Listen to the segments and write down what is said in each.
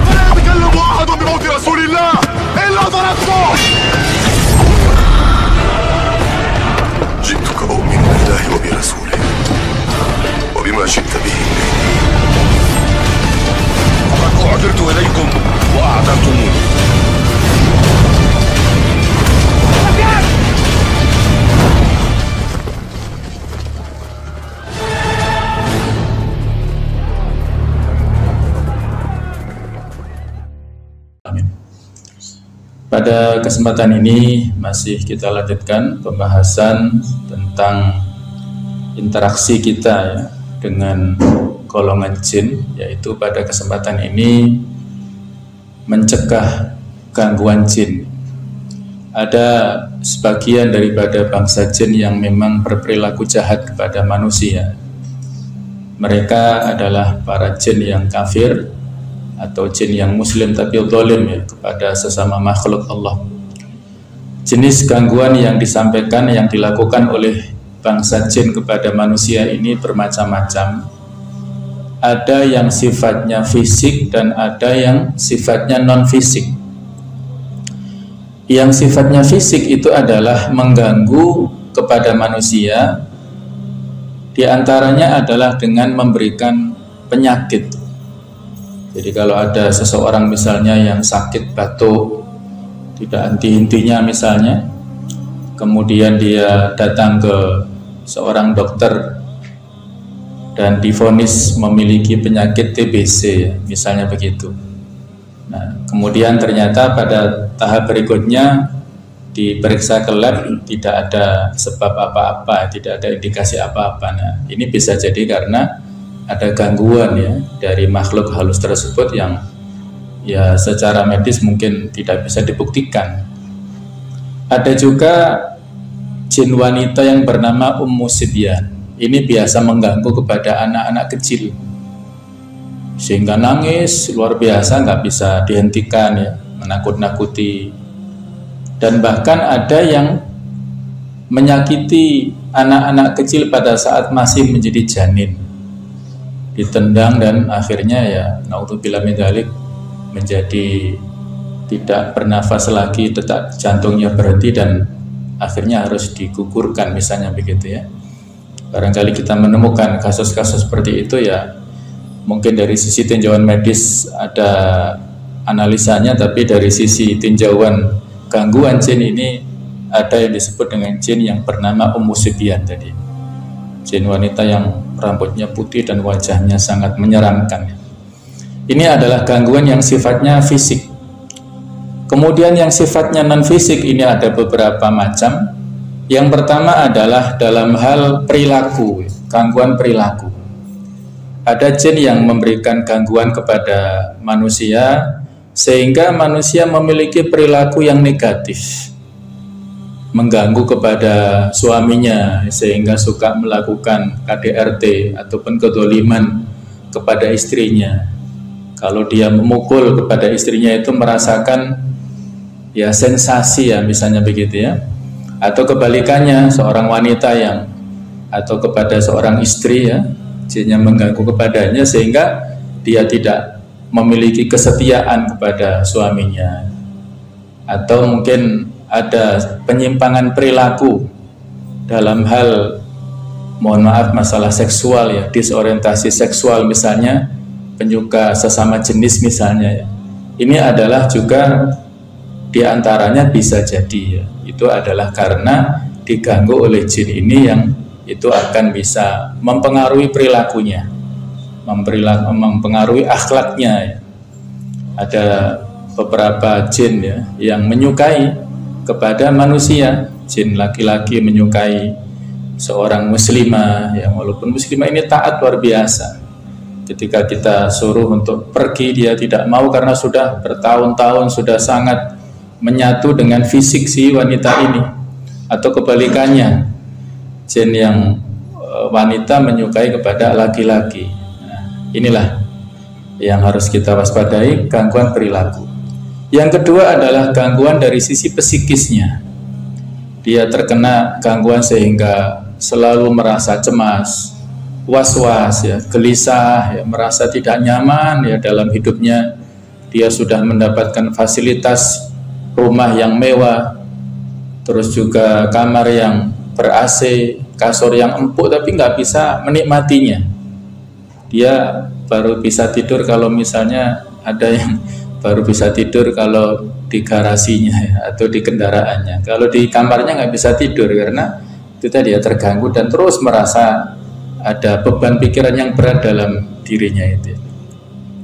فلا يتكلم أحد بموت رسول الله إلا ضربته. جئتك أؤمن بالله وبرسوله وبما شئت به فقد أعذرت إليكم وأعذرتموني. Pada kesempatan ini masih kita lanjutkan pembahasan tentang interaksi kita ya, dengan golongan jin, yaitu pada kesempatan ini mencegah gangguan jin. Ada sebagian daripada bangsa jin yang memang berperilaku jahat kepada manusia. Mereka adalah para jin yang kafir atau jin yang muslim tapi zalim ya, kepada sesama makhluk Allah. Jenis gangguan yang disampaikan, yang dilakukan oleh bangsa jin kepada manusia ini bermacam-macam. Ada yang sifatnya fisik dan ada yang sifatnya non-fisik. Yang sifatnya fisik itu adalah mengganggu kepada manusia, di antaranya adalah dengan memberikan penyakit. Jadi kalau ada seseorang misalnya yang sakit batuk, tidak henti-hentinya misalnya, kemudian dia datang ke seorang dokter dan divonis memiliki penyakit TBC, misalnya begitu. Nah, kemudian ternyata pada tahap berikutnya diperiksa ke lab, tidak ada sebab apa-apa, tidak ada indikasi apa-apa. Nah, ini bisa jadi karena ada gangguan ya dari makhluk halus tersebut yang ya secara medis mungkin tidak bisa dibuktikan. Ada juga jin wanita yang bernama Ummu Sibyan. Ini biasa mengganggu kepada anak-anak kecil sehingga nangis luar biasa, nggak bisa dihentikan ya, menakut-nakuti. Dan bahkan ada yang menyakiti anak-anak kecil pada saat masih menjadi janin, ditendang dan akhirnya ya naudzubillah min dzalik menjadi tidak bernafas lagi, detak jantungnya berhenti dan akhirnya harus digugurkan misalnya begitu ya. Barangkali kita menemukan kasus-kasus seperti itu ya, mungkin dari sisi tinjauan medis ada analisanya, tapi dari sisi tinjauan gangguan jin ini ada yang disebut dengan jin yang bernama Ummu Sibyan tadi. Jin wanita yang rambutnya putih dan wajahnya sangat menyeramkan. Ini adalah gangguan yang sifatnya fisik. Kemudian yang sifatnya non-fisik ini ada beberapa macam. Yang pertama adalah dalam hal perilaku, gangguan perilaku. Ada jin yang memberikan gangguan kepada manusia sehingga manusia memiliki perilaku yang negatif, mengganggu kepada suaminya sehingga suka melakukan KDRT ataupun kedoliman kepada istrinya. Kalau dia memukul kepada istrinya itu merasakan ya sensasi ya, misalnya begitu ya. Atau kebalikannya, seorang wanita yang atau kepada seorang istri ya, jinnya mengganggu kepadanya sehingga dia tidak memiliki kesetiaan kepada suaminya. Atau mungkin ada penyimpangan perilaku dalam hal, mohon maaf, masalah seksual ya, disorientasi seksual misalnya, penyuka sesama jenis misalnya ya. Ini adalah juga diantaranya bisa jadi ya, itu adalah karena diganggu oleh jin ini yang itu akan bisa mempengaruhi perilakunya, mempengaruhi akhlaknya ya. Ada beberapa jin ya yang menyukai kepada manusia. Jin laki-laki menyukai seorang muslimah yang walaupun muslimah ini taat luar biasa. Ketika kita suruh untuk pergi, dia tidak mau karena sudah bertahun-tahun sudah sangat menyatu dengan fisik si wanita ini. Atau kebalikannya, jin yang wanita menyukai kepada laki-laki. Nah, inilah yang harus kita waspadai, gangguan perilaku. Yang kedua adalah gangguan dari sisi psikisnya. Dia terkena gangguan sehingga selalu merasa cemas, was-was ya, gelisah ya, merasa tidak nyaman ya dalam hidupnya. Dia sudah mendapatkan fasilitas rumah yang mewah, terus juga kamar yang ber-AC, kasur yang empuk, tapi nggak bisa menikmatinya. Dia baru bisa tidur kalau misalnya ada yang baru bisa tidur kalau di garasinya ya, atau di kendaraannya. Kalau di kamarnya nggak bisa tidur karena itu tadi ya, terganggu dan terus merasa ada beban pikiran yang berat dalam dirinya itu.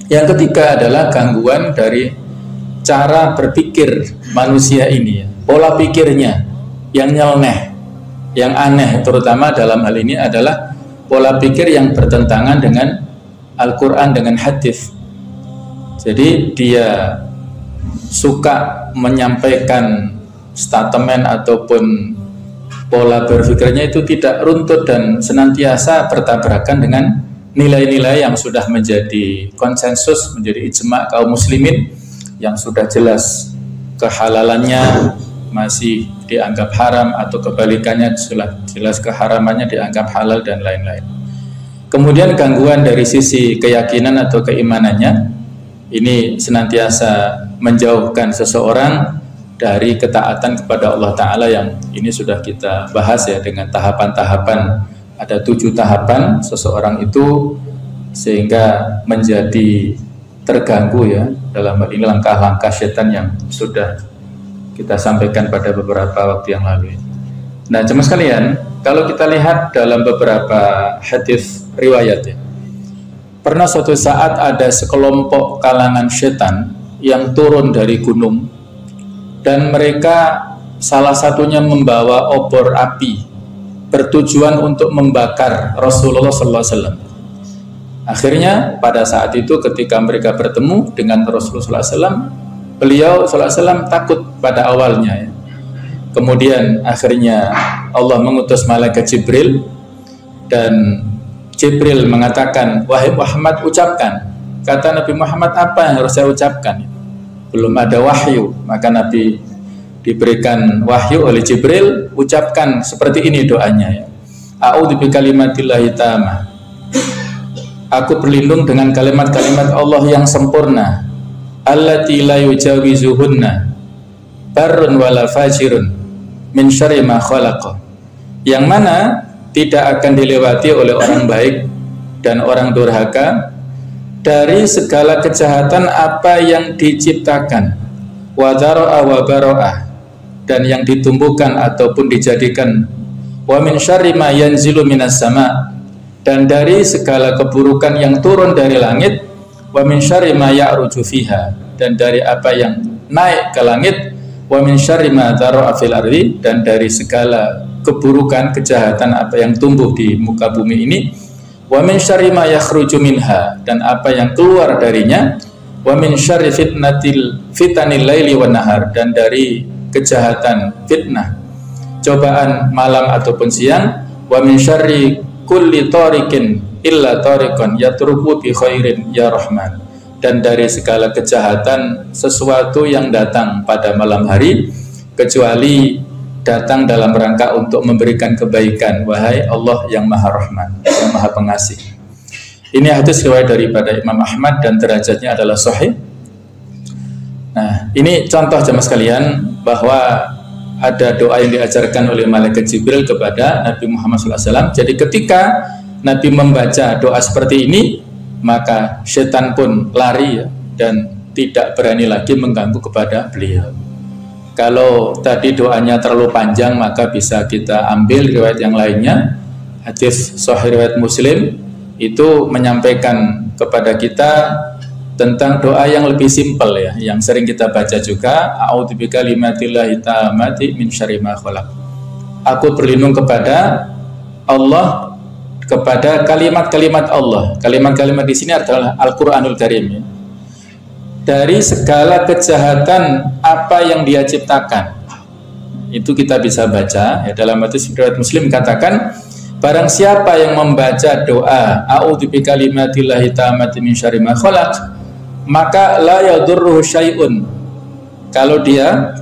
Yang ketiga adalah gangguan dari cara berpikir manusia ini ya, pola pikirnya yang nyeleneh, yang aneh, terutama dalam hal ini adalah pola pikir yang bertentangan dengan Al-Quran, dengan hadis. Jadi dia suka menyampaikan statement ataupun pola berpikirnya itu tidak runtut dan senantiasa bertabrakan dengan nilai-nilai yang sudah menjadi konsensus, menjadi ijma kaum muslimin, yang sudah jelas kehalalannya masih dianggap haram atau kebalikannya jelas keharamannya dianggap halal dan lain-lain. Kemudian gangguan dari sisi keyakinan atau keimanannya, ini senantiasa menjauhkan seseorang dari ketaatan kepada Allah Ta'ala, yang ini sudah kita bahas ya dengan tahapan-tahapan. Ada 7 tahapan seseorang itu sehingga menjadi terganggu ya dalam hal ini langkah-langkah setan yang sudah kita sampaikan pada beberapa waktu yang lalu. Nah, jemaah sekalian, kalau kita lihat dalam beberapa hadis riwayat ya, pernah suatu saat ada sekelompok kalangan setan yang turun dari gunung, dan mereka salah satunya membawa obor api bertujuan untuk membakar Rasulullah SAW. Akhirnya pada saat itu ketika mereka bertemu dengan Rasulullah SAW, beliau SAW takut pada awalnya ya. Kemudian akhirnya Allah mengutus malaikat Jibril, dan Jibril mengatakan, wahai Muhammad, ucapkan. Kata Nabi Muhammad, apa yang harus saya ucapkan? Belum ada wahyu, maka Nabi diberikan wahyu oleh Jibril, ucapkan seperti ini doanya ya. A'udzu bikalimatillahi tammah. Aku berlindung dengan kalimat-kalimat Allah yang sempurna. Allati la yujawizuhunna barrun wala fajirun min syarri ma khalaqa. Yang mana tidak akan dilewati oleh orang baik dan orang durhaka dari segala kejahatan apa yang diciptakan, wa dzara'a wa bara'ah, dan yang ditumbuhkan ataupun dijadikan, wa min syarri ma yanzilu minas sama', dan dari segala keburukan yang turun dari langit, wa min syarri ma ya'ruju fiha, dan dari apa yang naik ke langit, wa min syarri ma dzara'a fil ardi, dan dari segala keburukan kejahatan apa yang tumbuh di muka bumi ini, wa min syarri ma yakhruju minha, dan apa yang keluar darinya, wa min syarri fitanil laili wan nahar, dan dari kejahatan fitnah cobaan malam ataupun siang, wa min syarri kulli tariqin illa tariqan yatruku bi khairin ya rahman, dan dari segala kejahatan sesuatu yang datang pada malam hari kecuali datang dalam rangka untuk memberikan kebaikan, wahai Allah yang Maha Rahman, yang Maha Pengasih. Ini hadis riwayat daripada Imam Ahmad dan derajatnya adalah sahih. Nah, ini contoh jemaah sekalian bahwa ada doa yang diajarkan oleh malaikat Jibril kepada Nabi Muhammad SAW. Jadi ketika Nabi membaca doa seperti ini, maka setan pun lari ya, dan tidak berani lagi mengganggu kepada beliau. Kalau tadi doanya terlalu panjang, maka bisa kita ambil riwayat yang lainnya. Hadis sahih riwayat Muslim itu menyampaikan kepada kita tentang doa yang lebih simpel ya, yang sering kita baca juga, a'udzu bikalimatillahi tammati min syarri ma khalaq. Aku berlindung kepada Allah, kepada kalimat-kalimat Allah. Kalimat-kalimat di sini adalah Al-Qur'anul Karim ya, dari segala kejahatan apa yang Dia ciptakan. Itu kita bisa baca ya, dalam hadis riwayat Muslim katakan, barang siapa yang membaca doa a'udzu bikalimatillahi tammati min syarri ma khalaq, maka la yadurruhu syai'un. Kalau dia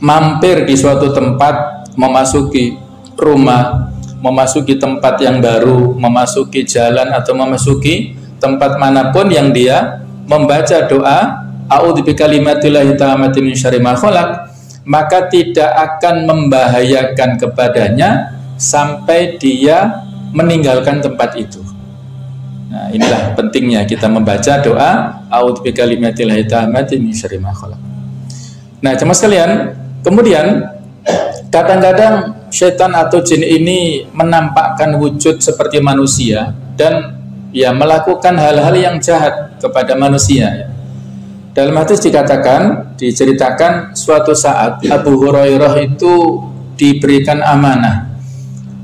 mampir di suatu tempat, memasuki rumah memasuki tempat yang baru, memasuki jalan atau memasuki tempat manapun yang dia membaca doa a'udzu bikalimatillahi tammati min syarri ma khalaq, maka tidak akan membahayakan kepadanya sampai dia meninggalkan tempat itu. Nah, inilah pentingnya kita membaca doa a'udzu bikalimatillahi tammati min syarri ma khalaq. Nah, jemaah sekalian, kemudian kadang-kadang syaitan atau jin ini menampakkan wujud seperti manusia dan ya melakukan hal-hal yang jahat kepada manusia. Dalam hadis diceritakan suatu saat Abu Hurairah itu diberikan amanah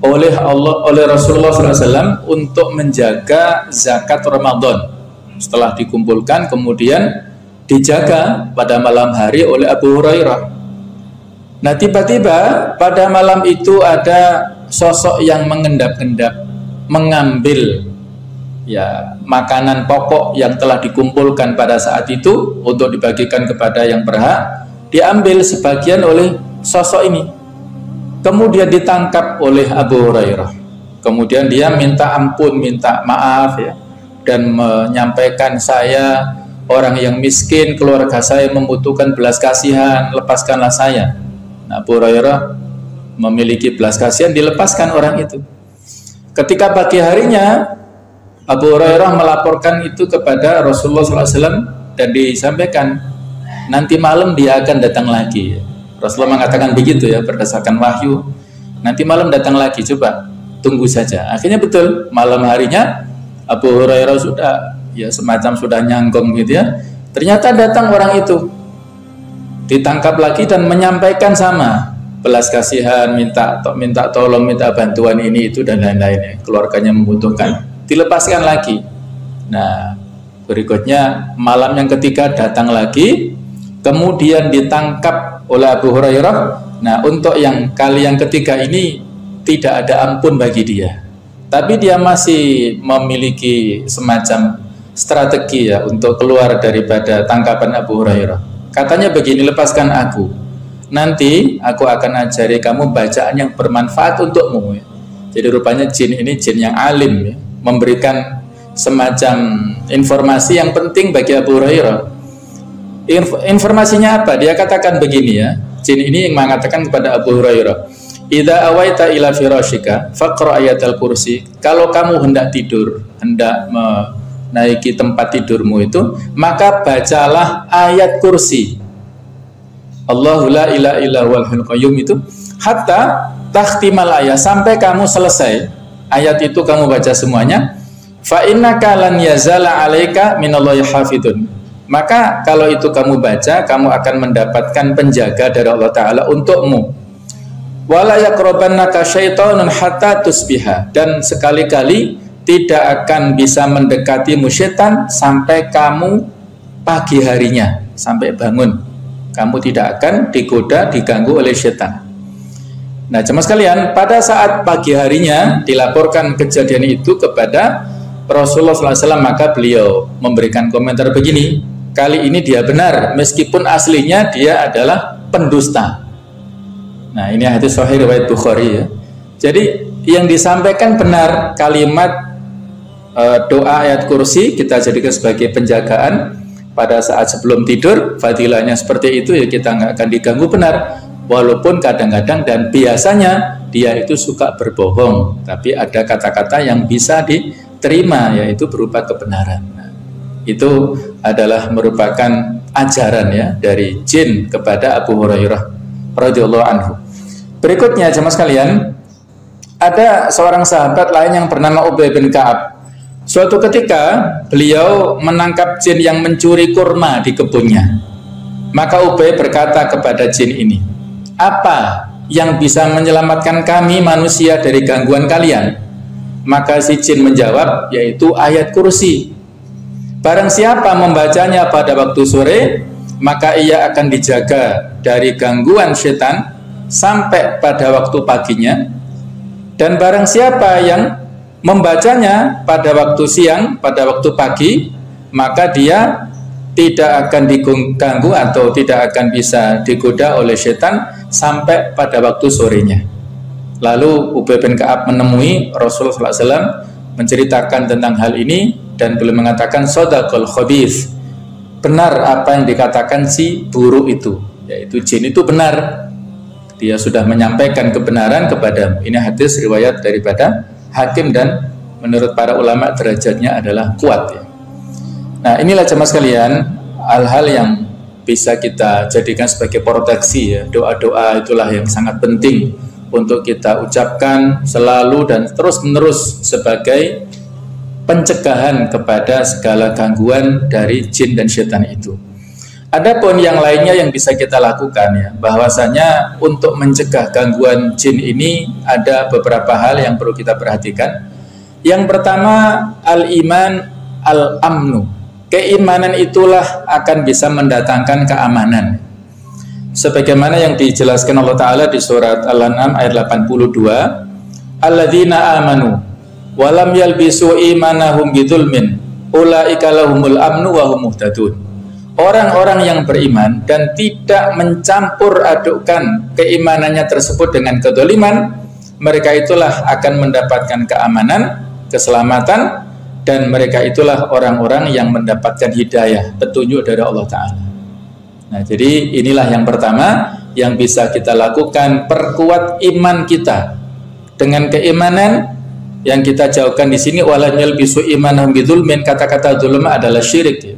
oleh Rasulullah SAW untuk menjaga zakat Ramadan. Setelah dikumpulkan kemudian dijaga pada malam hari oleh Abu Hurairah. Nah, tiba-tiba pada malam itu ada sosok yang mengendap-endap mengambil ya makanan pokok yang telah dikumpulkan pada saat itu untuk dibagikan kepada yang berhak, diambil sebagian oleh sosok ini. Kemudian ditangkap oleh Abu Hurairah. Kemudian dia minta ampun, minta maaf ya, dan menyampaikan, saya orang yang miskin, keluarga saya membutuhkan belas kasihan, lepaskanlah saya. Nah, Abu Hurairah memiliki belas kasihan, dilepaskan orang itu. Ketika pagi harinya Abu Hurairah melaporkan itu kepada Rasulullah SAW dan disampaikan, nanti malam dia akan datang lagi. Rasulullah mengatakan begitu ya, berdasarkan wahyu, nanti malam datang lagi, coba tunggu saja. Akhirnya betul, malam harinya Abu Hurairah sudah ya semacam sudah nyangkong gitu ya, ternyata datang orang itu, ditangkap lagi dan menyampaikan sama, belas kasihan, minta tolong, minta bantuan ini itu dan lain-lain, keluarganya membutuhkan, dilepaskan lagi. Nah, berikutnya malam yang ketiga datang lagi, kemudian ditangkap oleh Abu Hurairah. Nah, untuk yang kali yang ketiga ini tidak ada ampun bagi dia, tapi dia masih memiliki semacam strategi ya untuk keluar daripada tangkapan Abu Hurairah. Katanya begini, lepaskan aku, nanti aku akan ajari kamu bacaan yang bermanfaat untukmu ya. Jadi rupanya jin ini jin yang alim ya, memberikan semacam informasi yang penting bagi Abu Hurairah. Informasinya apa? Dia katakan begini ya, jin ini yang mengatakan kepada Abu Hurairah, idza awaita ila firashika faqra ayatal kursi. Kalau kamu hendak tidur, hendak menaiki tempat tidurmu itu, maka bacalah ayat kursi, Allahu la ilaha illa huwal hayyul qayyum itu, hatta takhtimal ayat, sampai kamu selesai ayat itu kamu baca semuanya. Fa innaka lan yazala 'alaika minallahi hafidun. Maka kalau itu kamu baca, kamu akan mendapatkan penjaga dari Allah Ta'ala untukmu. Wala yaqrabannaka syaitonun hatta tusbiha. Dan sekali-kali tidak akan bisa mendekatimu syaitan sampai kamu pagi harinya, sampai bangun. Kamu tidak akan digoda, diganggu oleh syaitan. Nah, jemaah sekalian, pada saat pagi harinya dilaporkan kejadian itu kepada Rasulullah SAW, maka beliau memberikan komentar begini, kali ini dia benar, meskipun aslinya dia adalah pendusta. Nah, ini hadis sahih riwayat Bukhari ya. Jadi yang disampaikan benar, kalimat doa ayat kursi kita jadikan sebagai penjagaan pada saat sebelum tidur, fadilahnya seperti itu ya, kita nggak akan diganggu, benar. Walaupun kadang-kadang dan biasanya dia itu suka berbohong, tapi ada kata-kata yang bisa diterima, yaitu berupa kebenaran. Nah, itu adalah merupakan ajaran ya dari jin kepada Abu Hurairah radhiyallahu anhu. Berikutnya jemaah sekalian, ada seorang sahabat lain yang bernama Ubay bin Ka'ab. Suatu ketika beliau menangkap jin yang mencuri kurma di kebunnya. Maka Ubay berkata kepada jin ini, apa yang bisa menyelamatkan kami manusia dari gangguan kalian? Maka si jin menjawab, yaitu ayat kursi. Barang siapa membacanya pada waktu sore, maka ia akan dijaga dari gangguan setan sampai pada waktu paginya. Dan barang siapa yang membacanya pada waktu siang, pada waktu pagi, maka dia tidak akan diganggu atau tidak akan bisa digoda oleh setan sampai pada waktu sorenya. Lalu Ubay bin Ka'ab menemui Rasulullah SAW, menceritakan tentang hal ini, dan beliau mengatakan shadaqal khabith, benar apa yang dikatakan si buruk itu, yaitu jin itu benar, dia sudah menyampaikan kebenaran kepadamu. Ini hadis riwayat daripada Hakim dan menurut para ulama derajatnya adalah kuat ya. Nah, inilah jemaah sekalian hal-hal yang bisa kita jadikan sebagai proteksi ya. Doa-doa itulah yang sangat penting untuk kita ucapkan selalu dan terus-menerus sebagai pencegahan kepada segala gangguan dari jin dan setan itu. Adapun yang lainnya yang bisa kita lakukan ya, bahwasanya untuk mencegah gangguan jin ini ada beberapa hal yang perlu kita perhatikan. Yang pertama, al-iman al-amnu. Keimanan itulah akan bisa mendatangkan keamanan. Sebagaimana yang dijelaskan Allah Ta'ala di surat Al-An'am ayat 82, alladzina amanu walam yalbisu imanahum bidzulmin ulaika lahumul amnu wa hum muhtadun. Orang-orang yang beriman dan tidak mencampur adukkan keimanannya tersebut dengan kedzaliman, mereka itulah akan mendapatkan keamanan, keselamatan, dan mereka itulah orang-orang yang mendapatkan hidayah, petunjuk dari Allah Ta'ala. Nah, jadi inilah yang pertama yang bisa kita lakukan, perkuat iman kita dengan keimanan yang kita jauhkan di sini. Walam yalbisu imanahum bidzulmin, kata-kata dzulm adalah syirik.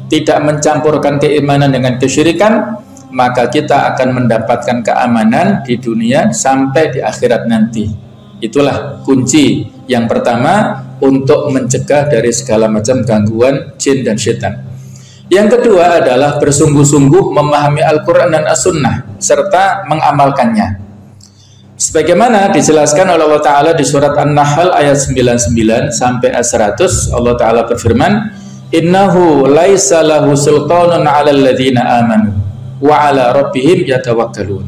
Tidak mencampurkan keimanan dengan kesyirikan, maka kita akan mendapatkan keamanan di dunia sampai di akhirat nanti. Itulah kunci yang pertama untuk mencegah dari segala macam gangguan jin dan setan. Yang kedua adalah bersungguh-sungguh memahami Al-Quran dan As-Sunnah serta mengamalkannya. Sebagaimana dijelaskan oleh Allah Ta'ala di surat An-Nahl ayat 99 sampai 100, Allah Ta'ala berfirman, innahu laisa lahu sultanun 'alal ladzina amanu wa 'ala rabbihim yatawakkalun.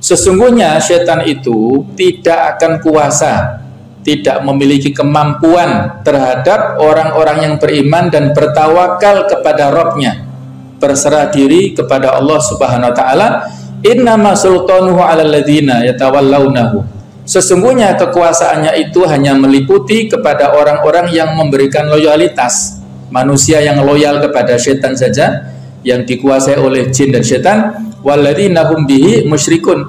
Sesungguhnya setan itu tidak akan kuasa, tidak memiliki kemampuan terhadap orang-orang yang beriman dan bertawakal kepada Rabb-nya, berserah diri kepada Allah Subhanahu wa taala. Innama sultanuhu 'alal ladzina yatawallawnahu. Sesungguhnya kekuasaannya itu hanya meliputi kepada orang-orang yang memberikan loyalitas. Manusia yang loyal kepada setan saja yang dikuasai oleh jin dan setan. Walladzina hum bihi musyrikun,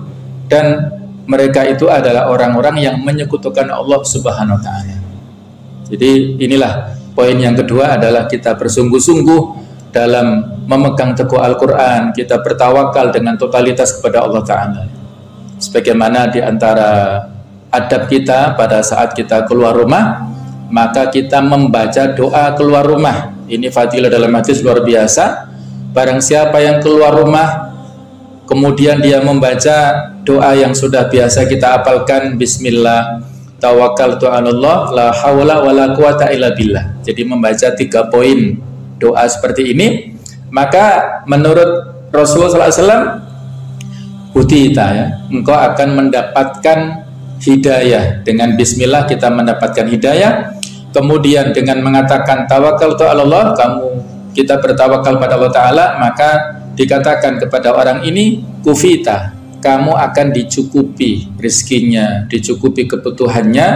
dan mereka itu adalah orang-orang yang menyekutukan Allah Subhanahu wa taala. Jadi inilah poin yang kedua, adalah kita bersungguh-sungguh dalam memegang teguh Al-Quran, kita bertawakal dengan totalitas kepada Allah Ta'ala. Sebagaimana di antara adab kita pada saat kita keluar rumah, maka kita membaca doa keluar rumah. Ini fadilah dalam hadis luar biasa. Barang siapa yang keluar rumah kemudian dia membaca doa yang sudah biasa kita hafalkan, bismillah tawakkaltu 'alallah la haula wala quwata illa billah. Jadi membaca 3 poin doa seperti ini, maka menurut Rasulullah SAW, hudita ya, engkau akan mendapatkan hidayah. Dengan bismillah kita mendapatkan hidayah. Kemudian dengan mengatakan tawakkaltu 'alallah, kita bertawakal pada Allah Ta'ala, maka dikatakan kepada orang ini, kufita, kamu akan dicukupi rezekinya, dicukupi kebutuhannya.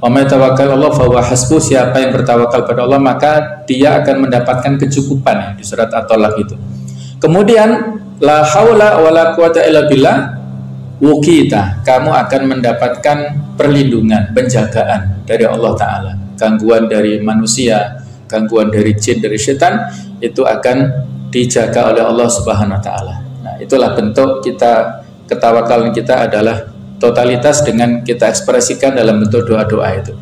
Wa may tawakkal Allah fa huwa hasbuh, siapa yang bertawakal pada Allah maka dia akan mendapatkan kecukupan, di surat At-Talaq itu. Kemudian la haula wala quwata illa billah, wukita, kamu akan mendapatkan perlindungan, penjagaan dari Allah Ta'ala. Gangguan dari manusia, gangguan dari jin, dari setan, itu akan dijaga oleh Allah Subhanahu wa taala. Nah, itulah bentuk kita, ketawakalan kita adalah totalitas dengan kita ekspresikan dalam bentuk doa-doa itu.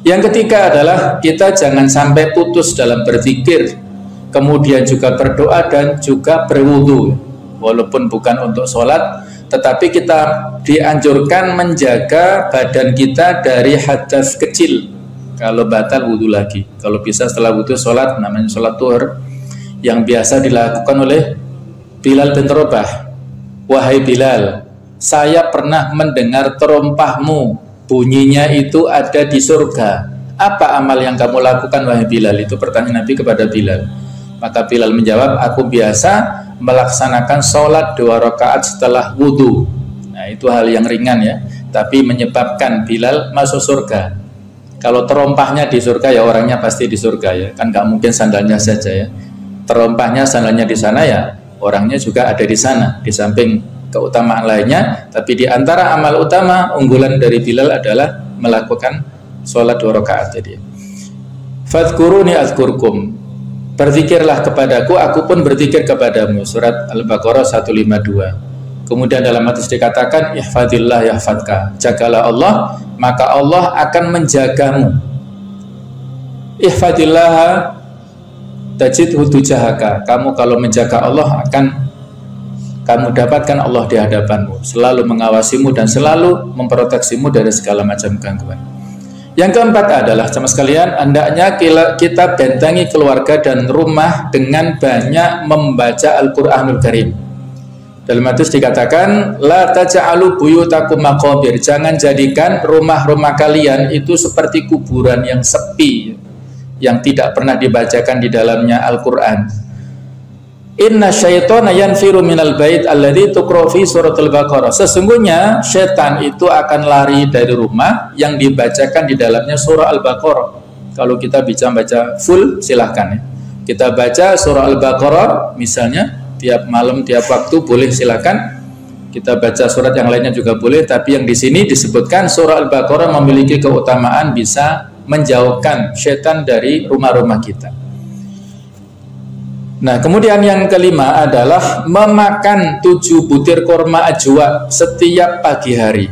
Yang ketiga adalah kita jangan sampai putus dalam berzikir, kemudian juga berdoa dan juga berwudu. Walaupun bukan untuk sholat, tetapi kita dianjurkan menjaga badan kita dari hadas kecil. Kalau batal wudu lagi, kalau bisa setelah wudu sholat, namanya sholat zuhur, yang biasa dilakukan oleh Bilal bin Rabah. Wahai Bilal, saya pernah mendengar terompahmu, bunyinya itu ada di surga. Apa amal yang kamu lakukan wahai Bilal? Itu pertanyaan Nabi kepada Bilal. Maka Bilal menjawab, aku biasa melaksanakan sholat 2 rakaat setelah wudhu. Nah, itu hal yang ringan ya. tapi menyebabkan Bilal masuk surga. Kalau terompahnya di surga ya orangnya pasti di surga ya, kan nggak mungkin sandalnya saja ya. Terompahnya sandalnya di sana ya orangnya juga ada di sana, di samping keutamaan lainnya. Tapi di antara amal utama unggulan dari Bilal adalah melakukan sholat 2 rakaat tadi. Fadhkuruni azkurkum, berzikirlah kepadaku, aku pun berzikir kepadamu. Surat Al-Baqarah 152. Kemudian dalam hadis dikatakan ihfadillah yahfadka, jagalah Allah maka Allah akan menjagamu. Ihfadillah tajidhu tujahaka, kamu kalau menjaga Allah akan kamu dapatkan Allah di hadapanmu, selalu mengawasimu dan selalu memproteksimu dari segala macam gangguan. Yang keempat adalah sama sekalian, hendaknya kita bentengi keluarga dan rumah dengan banyak membaca Al-Qur'anul Karim. Dalam hadis dikatakan, la taj'alu buyutakum maqabir, jangan jadikan rumah-rumah kalian itu seperti kuburan yang sepi, yang tidak pernah dibacakan di dalamnya Al-Qur'an. Inna syaitana yanfiru minal bait alladzi tuqra fi suratul Baqarah. Sesungguhnya setan itu akan lari dari rumah yang dibacakan di dalamnya surah Al-Baqarah. Kalau kita bisa baca full silahkan ya. Kita baca surah Al-Baqarah misalnya tiap malam tiap waktu boleh silahkan. Kita baca surat yang lainnya juga boleh, tapi yang di sini disebutkan surah Al-Baqarah memiliki keutamaan bisa menjauhkan setan dari rumah-rumah kita. Nah, kemudian yang kelima adalah memakan 7 butir korma ajwa setiap pagi hari.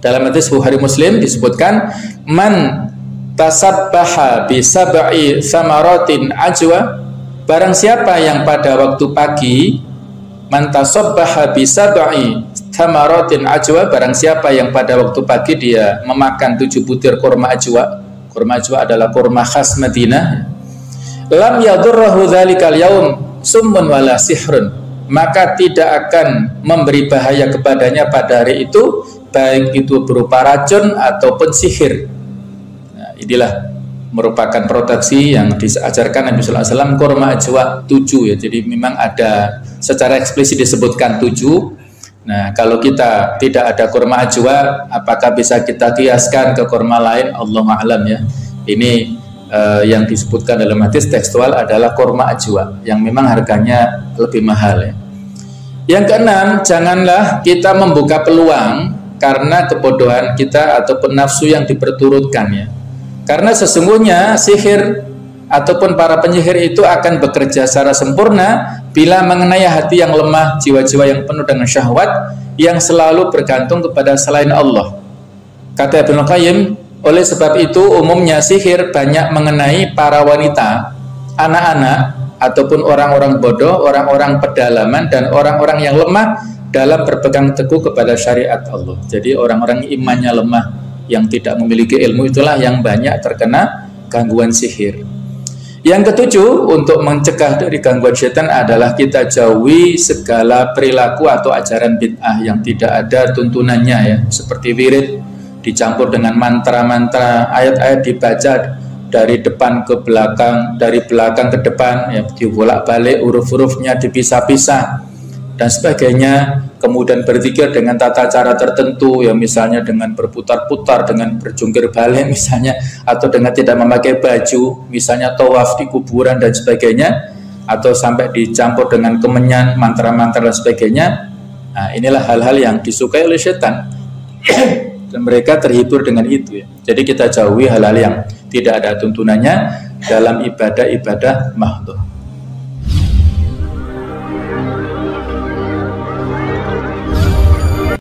Dalam hadis Bukhari Muslim disebutkan, man tasabbaha bi sab'i samaratin ajwa, barang siapa yang pada waktu pagi, man tasabbaha bi sab'i samaratin ajwa, barang siapa yang pada waktu pagi dia memakan 7 butir korma ajwa. Korma ajwa adalah korma khas Madinah. Lam yadurrahu dzalikal yaum summun wala sihrun, maka tidak akan memberi bahaya kepadanya pada hari itu, baik itu berupa racun ataupun sihir. Nah, inilah merupakan proteksi yang diajarkan Nabi sallallahu alaihi wasallam, korma ajwa 7 ya. Jadi memang ada secara eksplisit disebutkan 7. Nah, kalau kita tidak ada korma ajwa, apakah bisa kita kiaskan ke korma lain? Allahu a'lam ya. Ini yang disebutkan dalam hadis tekstual adalah korma ajwa yang memang harganya lebih mahal ya. Yang keenam, janganlah kita membuka peluang karena kebodohan kita ataupun nafsu yang diperturutkan ya. Karena sesungguhnya sihir ataupun para penyihir itu akan bekerja secara sempurna bila mengenai hati yang lemah, jiwa-jiwa yang penuh dengan syahwat yang selalu bergantung kepada selain Allah. Kata Ibnu Qayyim, oleh sebab itu umumnya sihir banyak mengenai para wanita, anak-anak, ataupun orang-orang bodoh, orang-orang pedalaman, dan orang-orang yang lemah dalam berpegang teguh kepada syariat Allah. Jadi orang-orang imannya lemah, yang tidak memiliki ilmu itulah yang banyak terkena gangguan sihir. Yang ketujuh, untuk mencegah dari gangguan setan adalah kita jauhi segala perilaku atau ajaran bid'ah yang tidak ada tuntunannya ya, seperti wirid dicampur dengan mantra-mantra, ayat-ayat dibaca dari depan ke belakang, dari belakang ke depan, ya, dibolak-balik, huruf-hurufnya dipisah-pisah dan sebagainya. Kemudian berzikir dengan tata cara tertentu, ya misalnya dengan berputar-putar, dengan berjungkir balik misalnya, atau dengan tidak memakai baju, misalnya tawaf di kuburan dan sebagainya, atau sampai dicampur dengan kemenyan, mantra-mantra dan sebagainya. Nah, inilah hal-hal yang disukai oleh setan. Dan mereka terhibur dengan itu ya. Jadi kita jauhi hal-hal yang tidak ada tuntunannya dalam ibadah-ibadah mahdhuf.